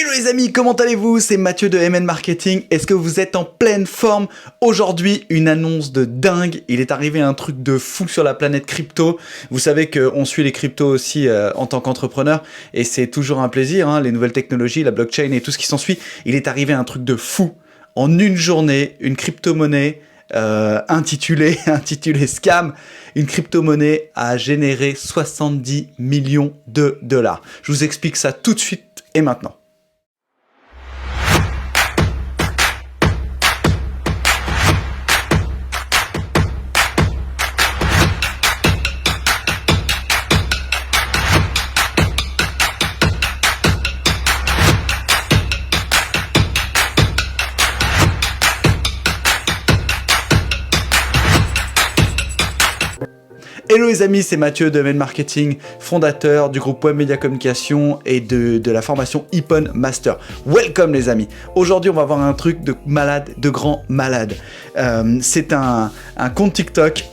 Hello les amis, comment allez-vous? C'est Mathieu de MN Marketing. Est-ce que vous êtes en pleine forme? Aujourd'hui, une annonce de dingue. Il est arrivé un truc de fou sur la planète crypto. Vous savez qu'on suit les cryptos aussi en tant qu'entrepreneur et c'est toujours un plaisir, hein, les nouvelles technologies, la blockchain et tout ce qui s'ensuit. Il est arrivé un truc de fou. En une journée, une crypto-monnaie intitulée Scam, une crypto-monnaie a généré 70 millions de dollars. Je vous explique ça tout de suite et maintenant. Hello les amis, c'est Mathieu de MN Marketing, fondateur du groupe Web Media Communication et de la formation Ipon Master. Welcome les amis. Aujourd'hui on va voir un truc de malade, de grand malade. C'est un compte TikTok,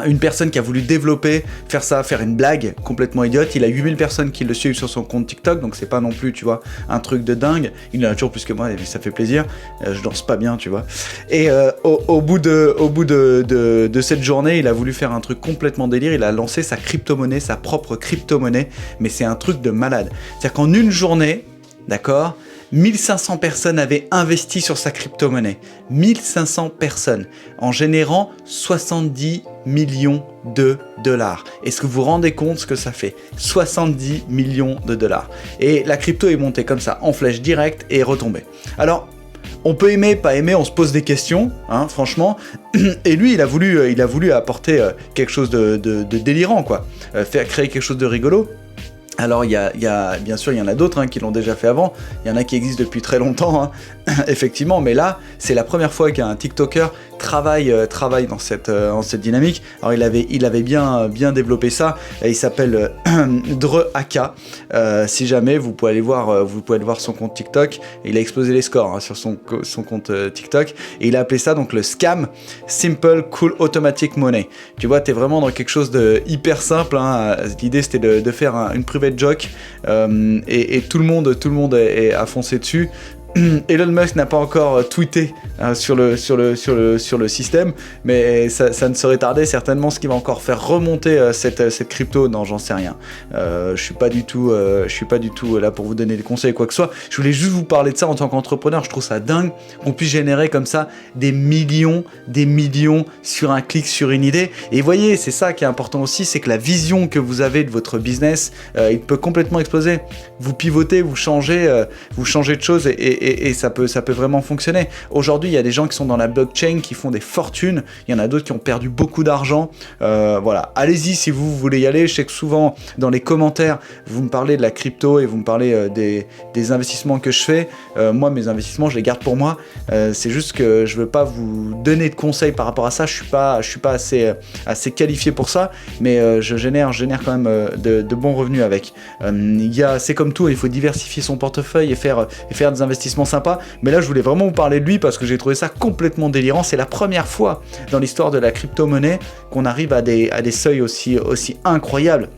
une personne qui a voulu développer, faire une blague complètement idiote. Il a 8000 personnes qui le suivent sur son compte TikTok, donc c'est pas non plus, tu vois, un truc de dingue. Il en a toujours plus que moi et ça fait plaisir. Je danse pas bien, tu vois. Et au bout de cette journée, il a voulu faire un truc complètement délire. Il a lancé sa crypto-monnaie, sa propre crypto-monnaie, mais c'est un truc de malade. C'est-à-dire qu'en une journée, d'accord, 1500 personnes avaient investi sur sa crypto-monnaie. 1500 personnes, en générant 70 millions de dollars. Est-ce que vous vous rendez compte ce que ça fait? 70 millions de dollars. Et la crypto est montée comme ça, en flèche directe et est retombée. Alors, on peut aimer, pas aimer, on se pose des questions, hein, franchement. Et lui, il a voulu apporter quelque chose de délirant, quoi. Créer quelque chose de rigolo. Alors, bien sûr, il y en a d'autres hein, qui l'ont déjà fait avant. Il y en a qui existent depuis très longtemps, hein, effectivement. Mais là, c'est la première fois qu'un TikToker travaille dans cette dynamique. Alors, il avait bien développé ça. Il s'appelle DreAka. Si jamais, vous pouvez aller voir son compte TikTok. Il a explosé les scores hein, sur son compte TikTok. Et il a appelé ça donc le scam Simple Cool Automatic Money. Tu vois, t'es vraiment dans quelque chose de hyper simple. Hein. L'idée, c'était de faire une private joke et tout le monde a foncé dessus. Elon Musk n'a pas encore tweeté sur le système, mais ça ne saurait tarder certainement, ce qui va encore faire remonter cette crypto. Non, j'en sais rien. Je suis pas du tout là pour vous donner des conseils quoi que ce soit. Je voulais juste vous parler de ça en tant qu'entrepreneur. Je trouve ça dingue qu'on puisse générer comme ça des millions sur un clic, sur une idée. Et vous voyez, c'est ça qui est important aussi, c'est que la vision que vous avez de votre business, il peut complètement exploser. Vous pivotez, vous changez de choses et ça peut vraiment fonctionner. Aujourd'hui, il y a des gens qui sont dans la blockchain qui font des fortunes. Il y en a d'autres qui ont perdu beaucoup d'argent. Voilà, allez-y si vous voulez y aller. Je sais que souvent, dans les commentaires, vous me parlez de la crypto et vous me parlez des investissements que je fais. Moi, mes investissements, je les garde pour moi. C'est juste que je veux pas vous donner de conseils par rapport à ça. Je suis pas assez qualifié pour ça, mais je génère quand même de bons revenus avec. C'est comme tout, il faut diversifier son portefeuille et faire des investissements sympa, mais là je voulais vraiment vous parler de lui parce que j'ai trouvé ça complètement délirant. C'est la première fois dans l'histoire de la crypto-monnaie qu'on arrive à des seuils aussi incroyables,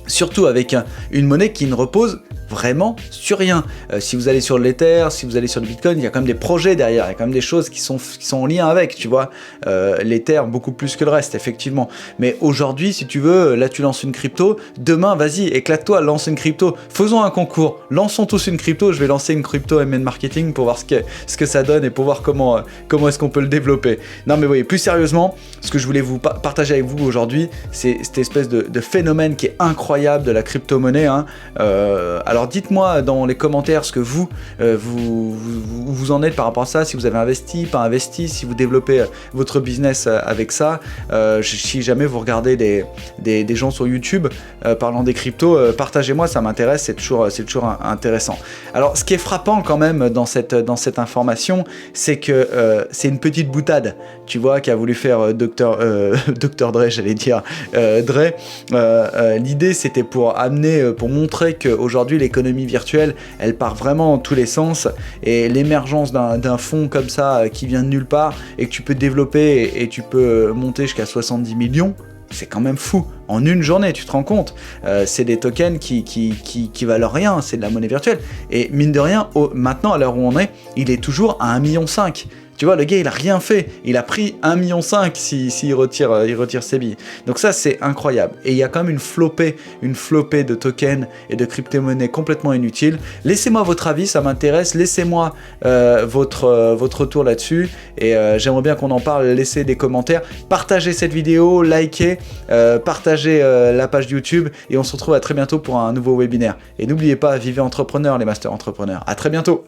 surtout avec une monnaie qui ne repose vraiment sur rien. Si vous allez sur l'Ether, si vous allez sur le Bitcoin, il y a quand même des projets derrière, il y a quand même des choses qui sont en lien avec, tu vois. L'Ether beaucoup plus que le reste, effectivement. Mais aujourd'hui, si tu veux, là tu lances une crypto, demain, vas-y, éclate-toi, lance une crypto. Faisons un concours, lançons tous une crypto. Je vais lancer une crypto MN Marketing pour voir ce que ça donne et pour voir comment est-ce qu'on peut le développer. Non mais vous voyez, plus sérieusement, ce que je voulais vous partager avec vous aujourd'hui, c'est cette espèce de phénomène qui est incroyable de la crypto-monnaie. Hein. Alors dites-moi dans les commentaires ce que vous en êtes par rapport à ça, si vous avez investi, pas investi, si vous développez votre business avec ça. Si jamais vous regardez des gens sur YouTube parlant des cryptos, partagez-moi, ça m'intéresse, c'est toujours intéressant. Alors ce qui est frappant quand même dans cette information, c'est que c'est une petite boutade, tu vois, qu'a voulu faire Dr Dre, j'allais dire Dre. L'idée c'était pour montrer qu'aujourd'hui l'économie virtuelle, elle part vraiment dans tous les sens, et l'émergence d'un fonds comme ça qui vient de nulle part et que tu peux développer et tu peux monter jusqu'à 70 millions, c'est quand même fou. en une journée, tu te rends compte? C'est des tokens qui valent rien, c'est de la monnaie virtuelle. Et mine de rien, maintenant, à l'heure où on est, il est toujours à 1,5 million. Tu vois, le gars, il a rien fait. Il a pris 1,5 million s'il retire ses billes. Donc ça, c'est incroyable. Et il y a quand même une flopée de tokens et de crypto-monnaies complètement inutiles. Laissez-moi votre avis, ça m'intéresse. Laissez-moi votre retour là-dessus. Et j'aimerais bien qu'on en parle. Laissez des commentaires. Partagez cette vidéo, likez, partagez la page YouTube. Et on se retrouve à très bientôt pour un nouveau webinaire. Et n'oubliez pas, vivez entrepreneur, les masters entrepreneurs. À très bientôt.